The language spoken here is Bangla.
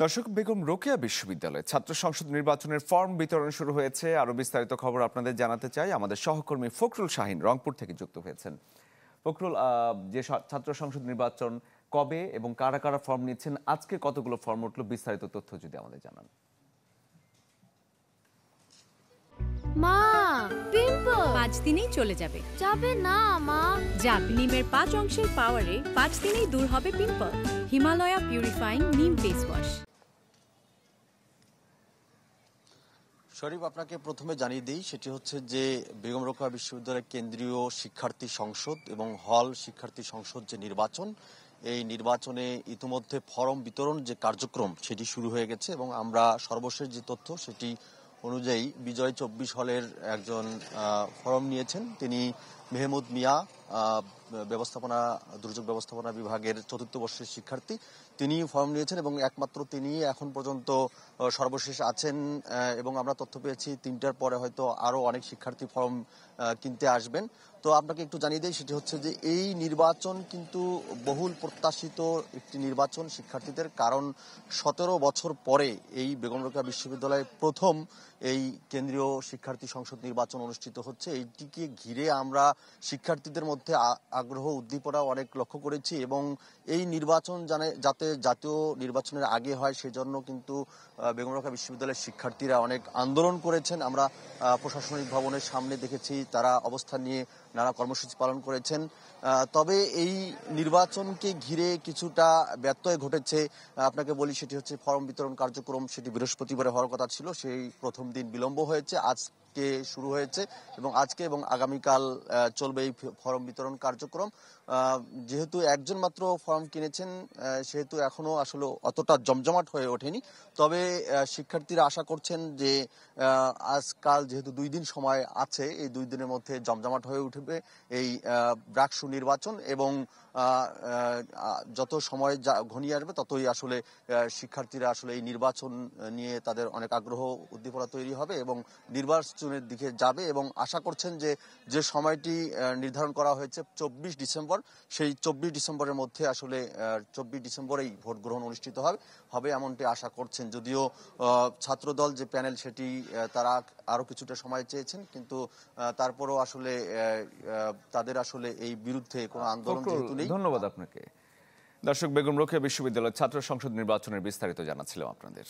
দর্শক, বেগম রোকেয়া বিশ্ববিদ্যালয়ে ছাত্র সংসদ নির্বাচনের ফর্ম বিতরণ শুরু হয়েছে। আরো বিস্তারিত খবর আপনাদের জানাতে চাই, আমাদের সহকর্মী ফখরুল শাহিন রংপুর থেকে যুক্ত হয়েছেন। ফখরুল, যে ছাত্র সংসদ নির্বাচন কবে এবং কারা কারা ফর্ম নিচ্ছেন, আজকে কতগুলো ফর্ম উঠলো, বিস্তারিত তথ্য যদি আমাদের জানান। মা, পিম্পল 5 দিনেই চলে যাবে। যাবে না মা। যাক, নিমের 5 অংশের পাওয়ারে 5 দিনেই দূর হবে পিম্পল। হিমালয়া পিউরিফাইং নিম ফেস ওয়াশ। শরীফ, আপনাকে প্রথমে জানিয়ে দিই, সেটি হচ্ছে যে বেগম রোকেয়া বিশ্ববিদ্যালয়ের কেন্দ্রীয় শিক্ষার্থী সংসদ এবং হল শিক্ষার্থী সংসদ যে নির্বাচন, এই নির্বাচনে ইতিমধ্যে ফরম বিতরণ যে কার্যক্রম সেটি শুরু হয়ে গেছে এবং আমরা সর্বশেষ যে তথ্য সেটি অনুযায়ী বিজয় 24 হলের একজন ফরম নিয়েছেন। তিনি মেহমুদ মিয়া, দুর্যোগ ব্যবস্থাপনা বিভাগের 4র্থ বর্ষের শিক্ষার্থী। তিনি ফর্ম নিয়েছেন এবং একমাত্র তিনি এখন পর্যন্ত সর্বশেষ আছেন এবং আমরা তথ্য পেয়েছি 3টার পরে হয়তো আরও অনেক শিক্ষার্থী ফর্ম কিনতে আসবেন। তো আপনাকে একটু জানিয়ে দিই, সেটি হচ্ছে যে এই নির্বাচন কিন্তু বহুল প্রত্যাশিত একটি নির্বাচন শিক্ষার্থীদের, কারণ 17 বছর পরে এই বেগম রোকেয়া বিশ্ববিদ্যালয়ে প্রথম এই কেন্দ্রীয় শিক্ষার্থী সংসদ নির্বাচন অনুষ্ঠিত হচ্ছে। এইটিকে ঘিরে আমরা শিক্ষার্থীদের মধ্যে আগ্রহ উদ্দীপনা অনেক লক্ষ্য করেছি এবং এই নির্বাচন যাতে জাতীয় নির্বাচনের আগে হয় সেজন্য কিন্তু বেগম রোকেয়া বিশ্ববিদ্যালয়ের শিক্ষার্থীরা অনেক আন্দোলন করেছেন। আমরা প্রশাসনিক ভবনের সামনে দেখেছি তারা অবস্থান নিয়ে নানা কর্মসূচি পালন করেছেন। তবে এই নির্বাচনকে ঘিরে কিছুটা ব্যত্যয় ঘটেছে। আপনাকে বলি, সেটি হচ্ছে ফর্ম বিতরণ কার্যক্রম, সেটি বৃহস্পতিবারে হওয়ার কথা ছিল, সেই প্রথম দিন বিলম্ব হয়েছে। আজকে শুরু হয়েছে এবং আজকে এবং আগামীকাল চলবে এই ফর্ম বিতরণ কার্যক্রম। যেহেতু একজন মাত্র ফর্ম কিনেছেন, সেহেতু এখনো আসলে অতটা জমজমাট হয়ে ওঠেনি। তবে শিক্ষার্থীরা আশা করছেন যে আজকাল যেহেতু 2 দিন সময় আছে, এই 2 দিনের মধ্যে জমজমাট হয়ে উঠবে এই ব্রাকসু নির্বাচন এবং যত সময় ঘনিয়ে আসবে ততই আসলে শিক্ষার্থীরা আসলে এই নির্বাচন নিয়ে তাদের অনেক আগ্রহ উদ্দীপনা তৈরি হবে এবং নির্বাচনের দিকে যাবে এবং আশা করছেন যে সময়টি নির্ধারণ করা হয়েছে 24 ডিসেম্বর, সেই 24 ডিসেম্বরের মধ্যে আসলে 24 ডিসেম্বরেই ভোট গ্রহণ অনুষ্ঠিত হবে এমনটি আশা করছেন। যদিও ছাত্রদল যে প্যানেল সেটি তারা আরো কিছুটা সময় চেয়েছেন, কিন্তু তারপরও আসলে তাদের আসলে এই বিরুদ্ধে কোনো আন্দোলন যেহেতু নেই। ধন্যবাদ আপনাকে। দর্শক, বেগম রোকেয়া বিশ্ববিদ্যালয়ের ছাত্র সংসদ নির্বাচনের বিস্তারিত জানাচ্ছিলাম আপনাদের।